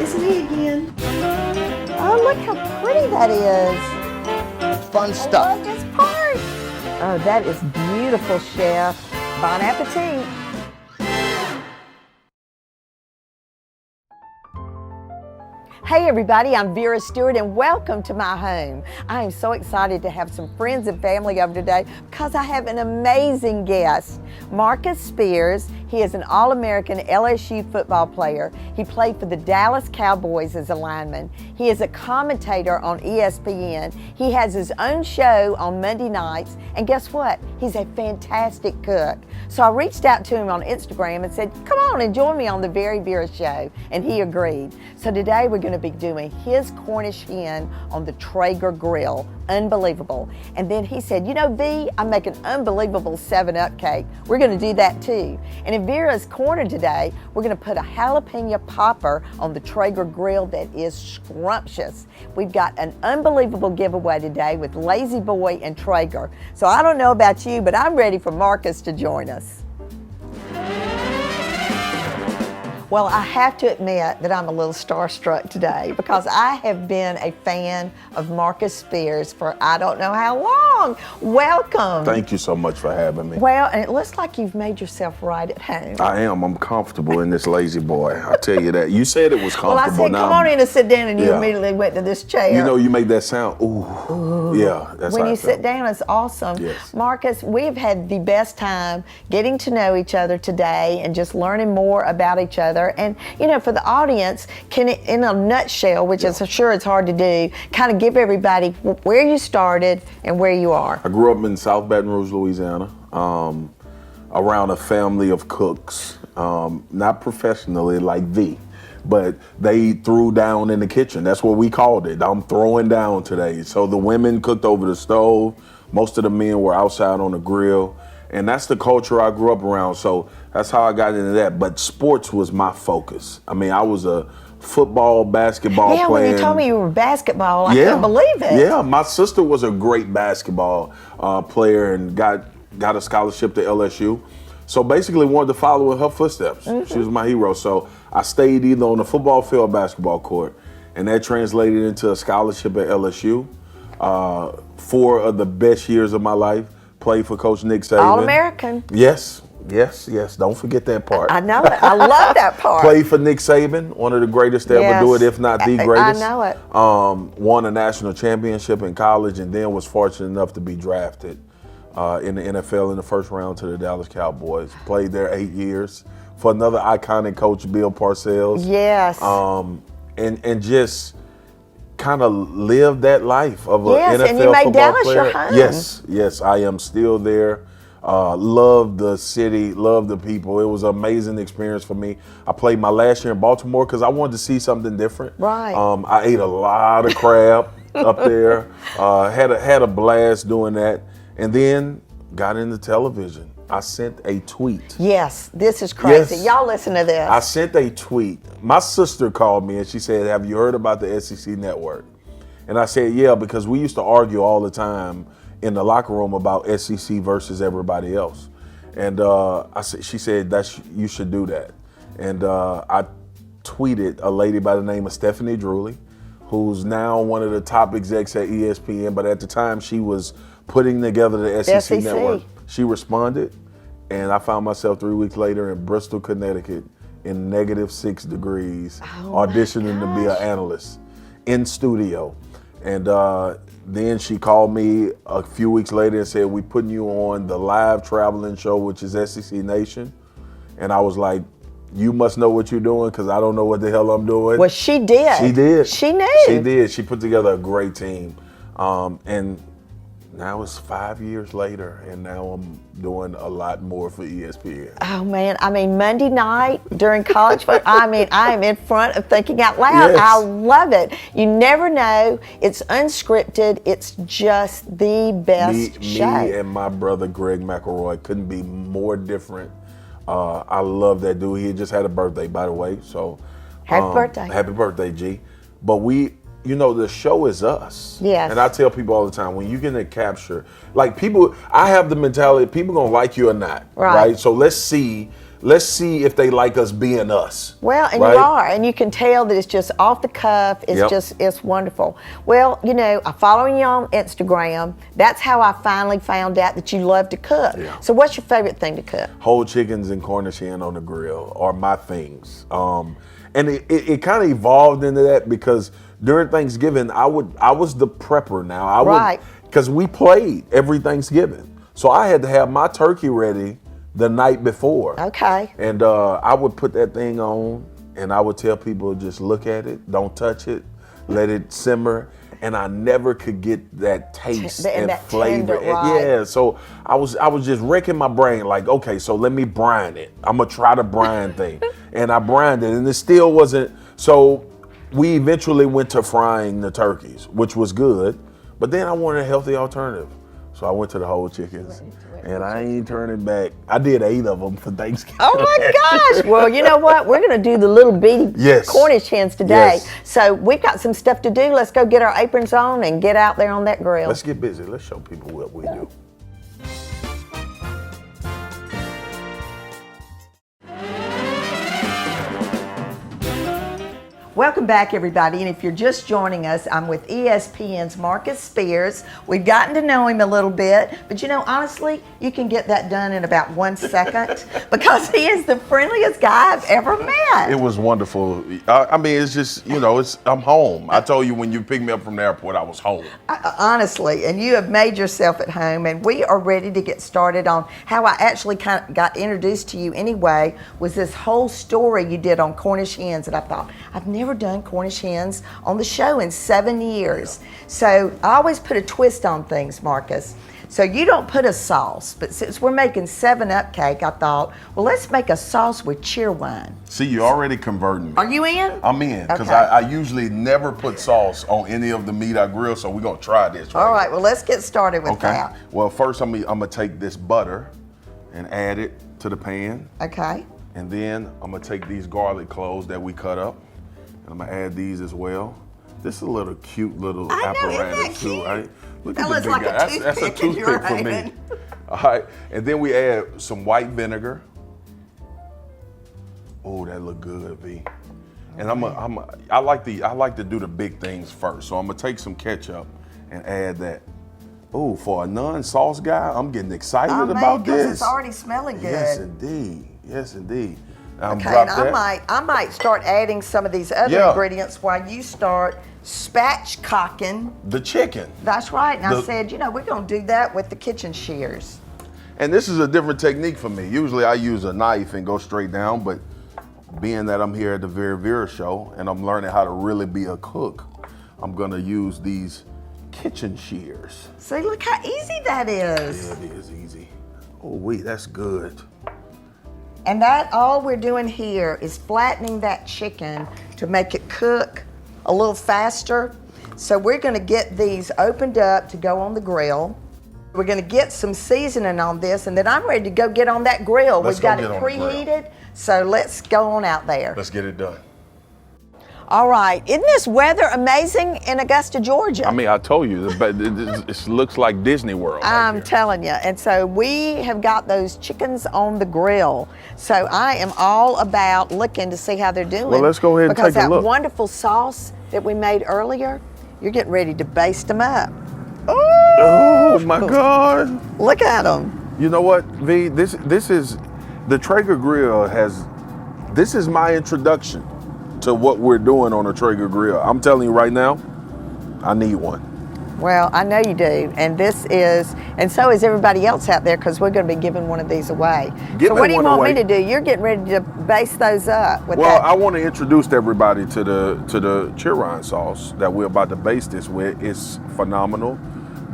isn't he again? Oh, look how pretty that is. Fun stuff. Look, it's part. Oh, that is beautiful, Chef. Bon appetit. Hey everybody, I'm Vera Stewart and welcome to my home. I am so excited to have some friends and family over today because I have an amazing guest. Marcus Spears, he is an All-American LSU football player. He played for the Dallas Cowboys as a lineman. He is a commentator on ESPN. He has his own show on Monday nights, and guess what? He's a fantastic cook. So I reached out to him on Instagram and said, come on and join me on the VeryVera show, and he agreed. So today we're going to be doing his Cornish hen on the Traeger grill. Unbelievable. And then he said, you know, V, I make an unbelievable 7-Up cake. We're going to do that too. And in Vera's Corner today, we're going to put a jalapeno popper on the Traeger grill that is scrumptious. We've got an unbelievable giveaway today with Lazy Boy and Traeger. So I don't know about you, but I'm ready for Marcus to join us. Well, I have to admit that I'm a little starstruck today because I have been a fan of Marcus Spears for I don't know how long. Welcome. Thank you so much for having me. Well, and it looks like you've made yourself right at home. I am. I'm comfortable in this lazy boy. I tell you that. You said it was comfortable. Well, I said, now, come on in and sit down, and you Yeah. immediately went to this chair. You know, you make that sound. Ooh. Yeah, that's When how I you felt. sit down, it's awesome. Yes. Marcus, we've had the best time getting to know each other today and just learning more about each other. And, you know, for the audience, can it, in a nutshell, which is sure it's hard to do, kind of give everybody where you started and where you are. I grew up in South Baton Rouge, Louisiana, around a family of cooks, not professionally like V, but they threw down in the kitchen. That's what we called it. I'm throwing down today. So the women cooked over the stove. Most of the men were outside on the grill. And that's the culture I grew up around. So that's how I got into that. But sports was my focus. I mean, I was a football, basketball player. Yeah, when you told me you were basketball, I couldn't believe it. Yeah, my sister was a great basketball player and got a scholarship to LSU. So basically wanted to follow in her footsteps. Mm-hmm. She was my hero. So I stayed either on the football field or basketball court. And that translated into a scholarship at LSU. 4 of the best years of my life. Played for Coach Nick Saban. All-American. Yes. Don't forget that part. I know it. I love that part. Played for Nick Saban, one of the greatest to ever do it, if not the greatest. I know it. Won a national championship in college and then was fortunate enough to be drafted in the NFL in the first round to the Dallas Cowboys. Played there 8 years for another iconic coach, Bill Parcells. Yes. And just kind of lived that life of an NFL and you made football Dallas player. your home. Yes, I am still there. Love the city, love the people. It was an amazing experience for me. I played my last year in Baltimore because I wanted to see something different. Right. I ate a lot of crab up there. Had a blast doing that, and then got into television. I sent a tweet. Yes, this is crazy. Yes. Y'all listen to this. I sent a tweet. My sister called me and she said, have you heard about the SEC network? And I said, yeah, because we used to argue all the time in the locker room about SEC versus everybody else. And she said, you should do that. And I tweeted a lady by the name of Stephanie Drewley, who's now one of the top execs at ESPN, but at the time she was putting together the SEC network. She responded, and I found myself 3 weeks later in Bristol, Connecticut in -6 degrees, auditioning to be an analyst in studio. And then she called me a few weeks later and said, we're putting you on the live traveling show, which is SEC Nation. And I was like, you must know what you're doing because I don't know what the hell I'm doing. Well, she did. She did. She knew. She did. She put together a great team. And now it's 5 years later, and now I'm doing a lot more for ESPN. Oh man, I mean Monday night during college football, I mean I am in front of thinking out loud. Yes. I love it. You never know. It's unscripted. It's just the best show. Me and my brother Greg McElroy couldn't be more different. I love that dude. He just had a birthday, by the way. So happy birthday. Happy birthday, G. But you know, the show is us. Yes. And I tell people all the time, when you get to capture, like people, I have the mentality, people gonna like you or not, right? So let's see let's see if they like us being us. Well, and right? you are, and you can tell that it's just off the cuff. It's it's wonderful. Well, you know, I'm following you on Instagram. That's how I finally found out that you love to cook. Yeah. So what's your favorite thing to cook? Whole chickens and Cornish hen on the grill are my things. And it kind of evolved into that because during Thanksgiving, I was the prepper now. Right. Because we played every Thanksgiving. So I had to have my turkey ready the night before. Okay. And I would put that thing on and I would tell people just look at it, don't touch it, let it simmer. And I never could get that taste and that flavor. tender, right. Yeah, so I was just wrecking my brain like, okay, so let me brine it. I'm gonna try the brine thing. And I brined it and it still wasn't, so we eventually went to frying the turkeys, which was good, but then I wanted a healthy alternative. So I went to the whole chickens, and I ain't turning back. I did 8 of them for Thanksgiving. Oh my gosh! Well, you know what? We're going to do the little bitty Cornish hens today. Yes. So we've got some stuff to do. Let's go get our aprons on and get out there on that grill. Let's get busy. Let's show people what we do. Welcome back, everybody, and if you're just joining us, I'm with ESPN's Marcus Spears. We've gotten to know him a little bit, but you know, honestly, you can get that done in about 1 second because he is the friendliest guy I've ever met. It was wonderful. I mean, it's just, you know, I'm home. I told you when you picked me up from the airport, I was home. Honestly, and you have made yourself at home, and we are ready to get started on how I actually kind of got introduced to you anyway, was this whole story you did on Cornish hens, and I thought, I've never done Cornish hens on the show in 7 years. So I always put a twist on things, Marcus. So you don't put a sauce, but since we're making 7-Up cake, I thought, well, let's make a sauce with Cheerwine. See, you're already converting me. Are you in? I'm in, because Okay. I usually never put sauce on any of the meat I grill, so we're going to try this. All right, well, let's get started with that. Well, first I'm going to take this butter and add it to the pan. Okay. And then I'm going to take these garlic cloves that we cut up, and I'm going to add these as well. This is a little cute little apparatus too, right? Look That at looks the big like a guy. That's a toothpick in your toothpick for me. hand. All right, and then we add some white vinegar. Oh, that look good, V. And I like to do the big things first. So I'm gonna take some ketchup and add that. Oh, for a non-sauce guy, I'm getting excited about this. It's already smelling good. Yes, indeed. Yes, indeed. Okay, and I might start adding some of these other ingredients while you start spatchcocking the chicken. That's right. And I said, you know, we're going to do that with the kitchen shears. And this is a different technique for me. Usually I use a knife and go straight down, but being that I'm here at the VeryVera show and I'm learning how to really be a cook, I'm going to use these kitchen shears. See, look how easy that is. Yeah, it is easy. Oh, wait, that's good. And that all we're doing here is flattening that chicken to make it cook a little faster. So we're gonna get these opened up to go on the grill. We're gonna get some seasoning on this, and then I'm ready to go get on that grill. We've got it preheated, so let's go on out there. Let's get it done. All right, isn't this weather amazing in Augusta, Georgia? I mean, I told you, it looks like Disney World. I'm telling you. And so we have got those chickens on the grill. So I am all about looking to see how they're doing. Well, let's go ahead and take a look. Because that wonderful sauce that we made earlier, you're getting ready to baste them up. Oh my God. Look at them. You know what, V? This is, the Traeger grill this is my introduction to what we're doing on a Traeger grill. I'm telling you right now, I need one. Well, I know you do, and this is, and so is everybody else out there, because we're going to be giving one of these away. So what do you want me to do? You're getting ready to baste those up with Well, I want to introduce everybody to the Cheerwine sauce that we're about to baste this with. It's phenomenal.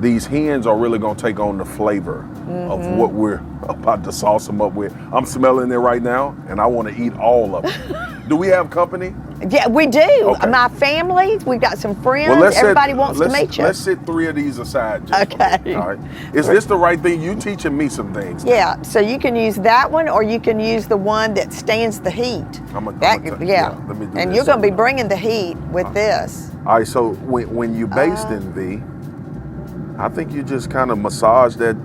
These hens are really going to take on the flavor of what we're about to sauce them up with. I'm smelling it right now, and I want to eat all of it. Do we have company? Yeah, we do. Okay. My family, we've got some friends. Well, everybody wants to meet you. Let's sit 3 of these aside. Okay. All right. Is this the right thing? You teaching me some things. Yeah, so you can use that one, or you can use the one that stands the heat. Let me do And this. you're going to be bringing the heat with this. All right, so when you basting, V, I think you just kind of massage that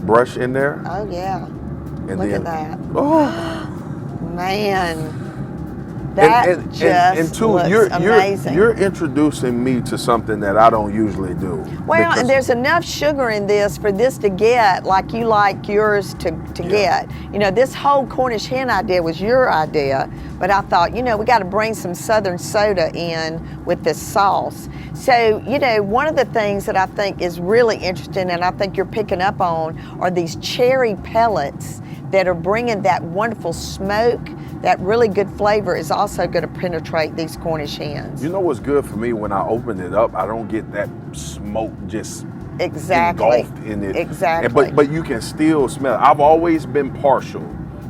brush in there. Oh, yeah. And Look then, at that. Oh, Man, that just two, looks amazing. You're introducing me to something that I don't usually do. Well, and there's enough sugar in this for this to get like you like yours to get. You know, this whole Cornish hen idea was your idea, but I thought, you know, we got to bring some Southern soda in with this sauce. So, you know, one of the things that I think is really interesting, and I think you're picking up on, are these cherry pellets that are bringing that wonderful smoke. That really good flavor is also going to penetrate these Cornish hens. You know what's good for me? When I open it up, I don't get that smoke just engulfed in it. Exactly. But you can still smell it. I've always been partial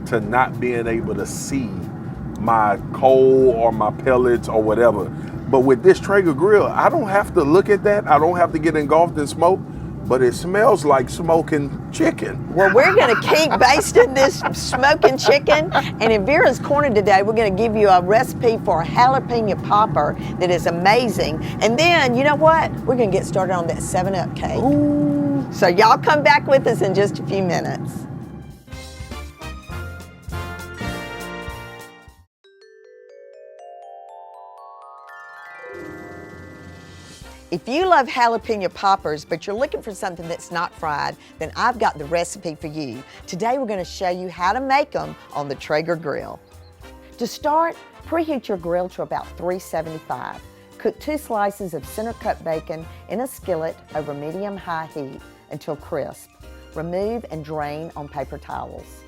to not being able to see my coal or my pellets or whatever. But with this Traeger grill, I don't have to look at that. I don't have to get engulfed in smoke. But it smells like smoking chicken. Well, we're going to keep basting this smoking chicken. And in Vera's Corner today, we're going to give you a recipe for a jalapeno popper that is amazing. And then, you know what? We're going to get started on that 7-Up cake. Ooh. So y'all come back with us in just a few minutes. If you love jalapeno poppers, but you're looking for something that's not fried, then I've got the recipe for you. Today we're going to show you how to make them on the Traeger grill. To start, preheat your grill to about 375. Cook 2 slices of center cut bacon in a skillet over medium-high heat until crisp. Remove and drain on paper towels.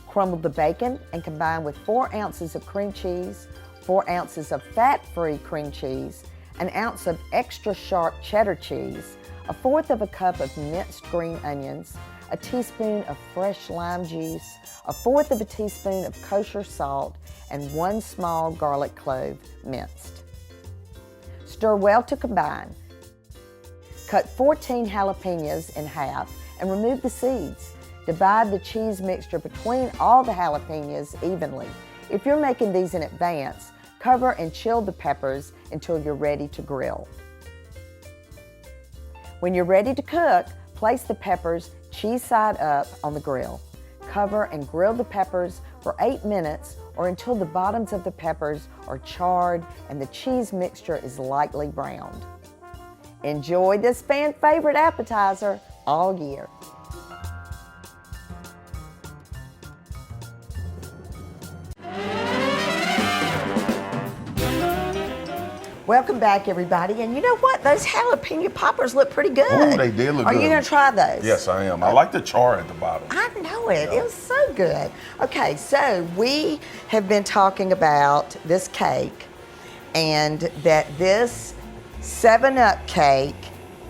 Crumble the bacon and combine with 4 ounces of cream cheese, 4 ounces of fat-free cream cheese, an ounce of extra sharp cheddar cheese, 1/4 cup of minced green onions, a teaspoon of fresh lime juice, 1/4 teaspoon of kosher salt, and 1 small garlic clove minced. Stir well to combine. Cut 14 jalapenos in half and remove the seeds. Divide the cheese mixture between all the jalapenos evenly. If you're making these in advance, cover and chill the peppers until you're ready to grill. When you're ready to cook, place the peppers cheese side up on the grill. Cover and grill the peppers for 8 minutes or until the bottoms of the peppers are charred and the cheese mixture is lightly browned. Enjoy this fan favorite appetizer all year. Welcome back, everybody. And you know what? Those jalapeno poppers look pretty good. Oh, they did look good. Are you going to try those? Yes, I am. I like the char at the bottom. I know it. Yeah. It was so good. Okay, so we have been talking about this cake and that this 7-Up cake,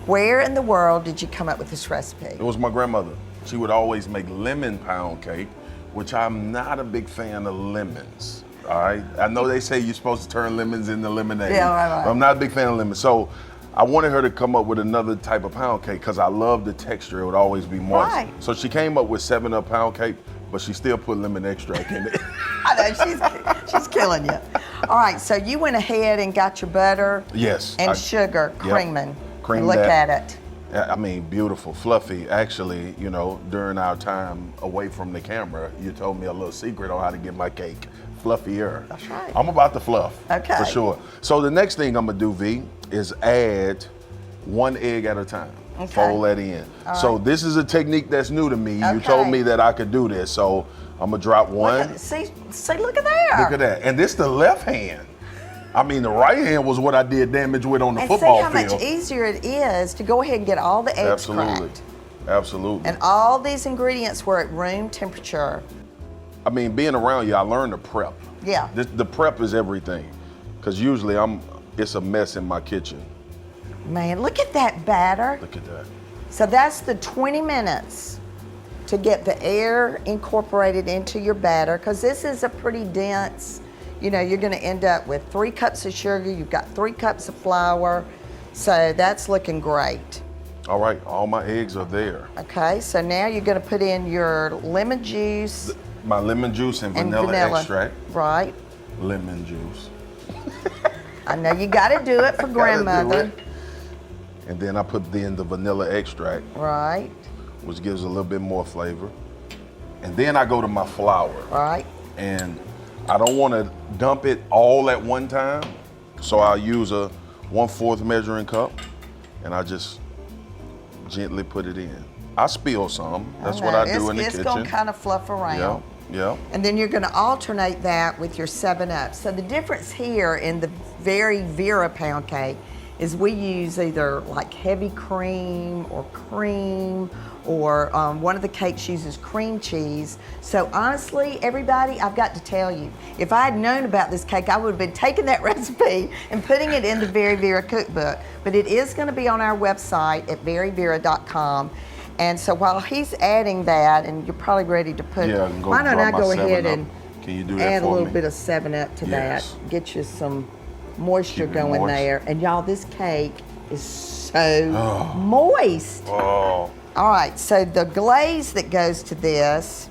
where in the world did you come up with this recipe? It was my grandmother. She would always make lemon pound cake, which I'm not a big fan of lemons. All right, I know they say you're supposed to turn lemons into lemonade. Yeah, right. But I'm not a big fan of lemons. So I wanted her to come up with another type of pound cake because I love the texture. It would always be moist. Right. So she came up with 7-Up pound cake, but she still put lemon extract in it. I know, she's killing you. All right, so you went ahead and got your butter. Yes. And sugar, creaming. Yep. Cream Look that. at it. I mean, beautiful, fluffy. Actually, you know, during our time away from the camera, you told me a little secret on how to get my cake fluffier. That's right. I'm about the fluff. Okay. For sure. So the next thing I'm gonna do, V, is add 1 egg at a time. Okay. Fold that in. All so right. this is a technique that's new to me. Okay. You told me that I could do this, so I'm gonna drop 1. See, look at there. Look at that. And this the left hand. I mean, the right hand was what I did damage with on the football field. And see how much easier it is to go ahead and get all the eggs cracked. Absolutely. And all these ingredients were at room temperature. I mean, being around you, I learned to prep. Yeah. The prep is everything. Because usually it's a mess in my kitchen. Man, look at that batter. Look at that. So that's the 20 minutes to get the air incorporated into your batter, because this is a pretty dense, you know, you're gonna end up with 3 cups of sugar, you've got 3 cups of flour, so that's looking great. All right, all my eggs are there. Okay, so now you're gonna put in your lemon juice. My lemon juice and vanilla extract. Right. Lemon juice. I know you gotta do it for grandmother. And then I put in the vanilla extract. Right. Which gives a little bit more flavor. And then I go to my flour. All right. And I don't want to dump it all at one time. So I'll use a 1/4 measuring cup and I just gently put it in. I spill some. That's what I do in the kitchen. It's gonna kind of fluff around. Yeah. And then you're gonna alternate that with your 7-Up. So the difference here in the VeryVera pound cake is we use either like heavy cream or one of the cakes uses cream cheese. So honestly, everybody, I've got to tell you, if I had known about this cake, I would have been taking that recipe and putting it in the VeryVera cookbook. But it is gonna be on our website at VeryVera.com. And so while he's adding that, and you're probably ready to put, why don't I go ahead and add a little bit of 7-Up to that, get you some moisture going there. And y'all, this cake is so moist. Oh. All right, so the glaze that goes to this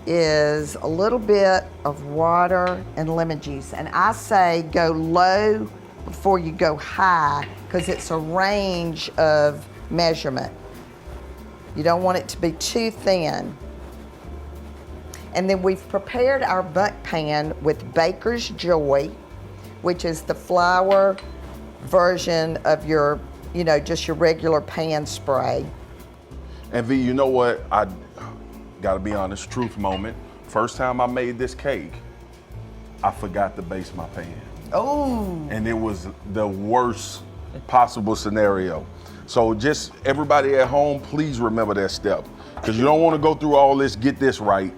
is a little bit of water and lemon juice. And I say go low before you go high, because it's a range of measurement. You don't want it to be too thin. And then we've prepared our butt pan with Baker's Joy, which is the flour version of your, just your regular pan spray. And V, you know what? I gotta be honest, truth moment. First time I made this cake, I forgot to base my pan. Oh. And it was the worst possible scenario. So just everybody at home, please remember that step. Because you don't want to go through all this, get this right,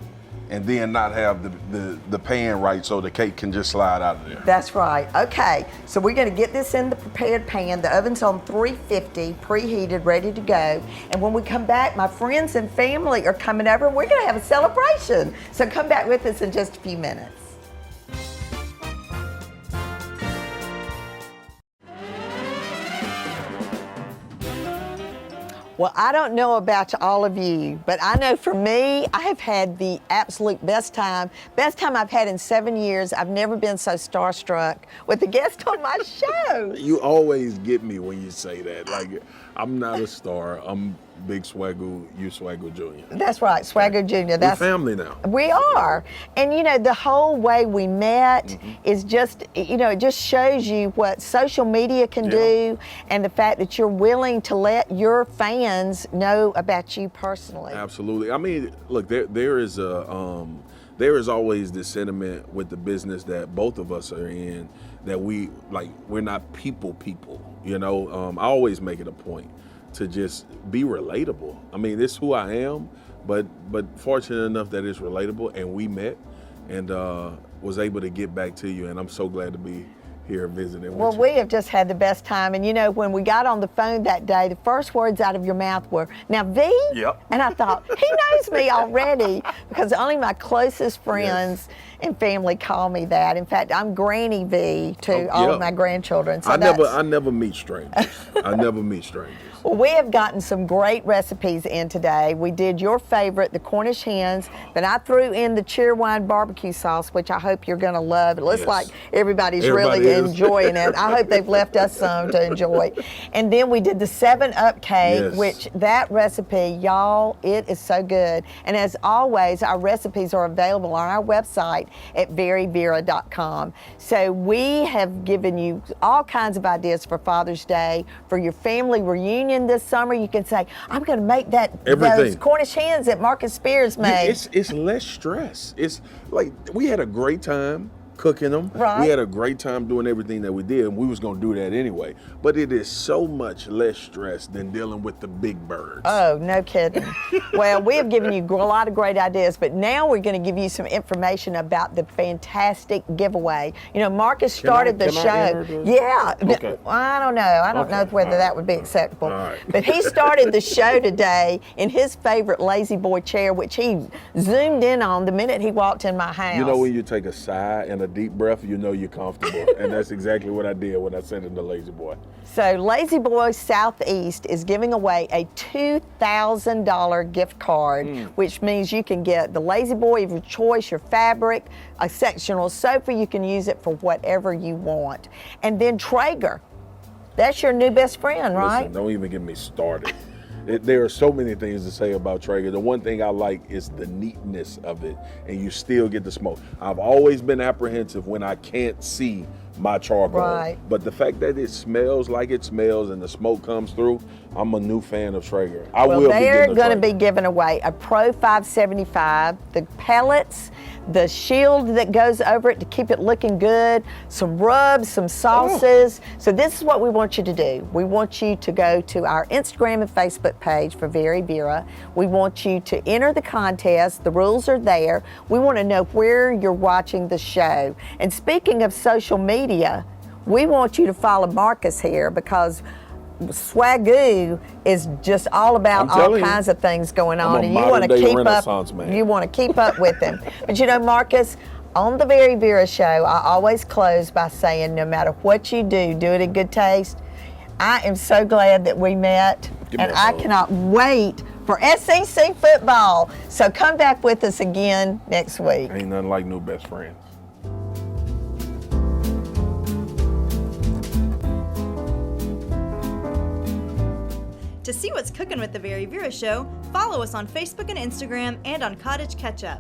and then not have the pan right so the cake can just slide out of there. That's right. Okay, so we're gonna get this in the prepared pan. The oven's on 350, preheated, ready to go. And when we come back, my friends and family are coming over and we're gonna have a celebration. So come back with us in just a few minutes. Well, I don't know about all of you, but I know for me, I have had the absolute best time I've had in 7 years. I've never been so starstruck with a guest on my show. You always get me when you say that. Like, I'm not a star. I'm Big Swaggle, you Swaggle Jr. That's right, Swaggle Jr. We're family now. We are. And the whole way we met is just, it just shows you what social media can do, and the fact that you're willing to let your fans know about you personally. Absolutely. I mean, look, there is always this sentiment with the business that both of us are in, that we're not people. I always make it a point to just be relatable. I mean, this is who I am, but fortunate enough that it's relatable, and we met and was able to get back to you, and I'm so glad to be here visiting with you. Well, we have just had the best time, and when we got on the phone that day, the first words out of your mouth were, "Now, V?" Yep. And I thought, he knows me already, because only my closest friends and family call me that. In fact, I'm Granny V to all of my grandchildren. So I never meet strangers. I never meet strangers. Well, we have gotten some great recipes in today. We did your favorite, the Cornish hens. Then I threw in the Cheerwine barbecue sauce, which I hope you're going to love. It looks like everybody really enjoying it. I hope they've left us some to enjoy. And then we did the 7-Up cake, which that recipe, y'all, it is so good. And as always, our recipes are available on our website at VeryVera.com. So we have given you all kinds of ideas for Father's Day, for your family reunion this summer. You can say, I'm going to make those Cornish hens that Marcus Spears made. It's less stress. It's like we had a great time cooking them. Right. We had a great time doing everything that we did, and we was going to do that anyway. But it is so much less stress than dealing with the big birds. Oh, no kidding. Well, we have given you a lot of great ideas, but now we're going to give you some information about the fantastic giveaway. Marcus started the show. Yeah. Okay. I don't know. I don't know whether that would be acceptable. Right. But he started the show today in his favorite lazy boy chair, which he zoomed in on the minute he walked in my house. You know when you take a sigh and a deep breath, you're comfortable. And that's exactly what I did when I sent him to Lazy Boy. So Lazy Boy Southeast is giving away a $2,000 gift card, which means you can get the Lazy Boy of your choice, your fabric, a sectional sofa. You can use it for whatever you want. And then Traeger. That's your new best friend, right? Listen, don't even get me started. There are so many things to say about Traeger. The one thing I like is the neatness of it, and you still get the smoke. I've always been apprehensive when I can't see my charcoal. Right. But the fact that it smells like it smells and the smoke comes through, I'm a new fan of Traeger. They're going to be giving away a Pro 575, the pellets, the shield that goes over it to keep it looking good, some rubs, some sauces. So this is what we want you to do. We want you to go to our Instagram and Facebook page for VeryVera. We want you to enter the contest. The rules are there. We want to know where you're watching the show. And speaking of social media, we want you to follow Marcus here, because Swagoo is just all about all kinds of things going on, and you want to keep up. Man. You want to keep up with him. But you know, Marcus, on the VeryVera show, I always close by saying, no matter what you do, do it in good taste. I am so glad that we met, and I cannot wait for SEC football. So come back with us again next week. Ain't nothing like new best friends. To see what's cooking with the VeryVera Show, follow us on Facebook and Instagram and on Cottage Ketchup.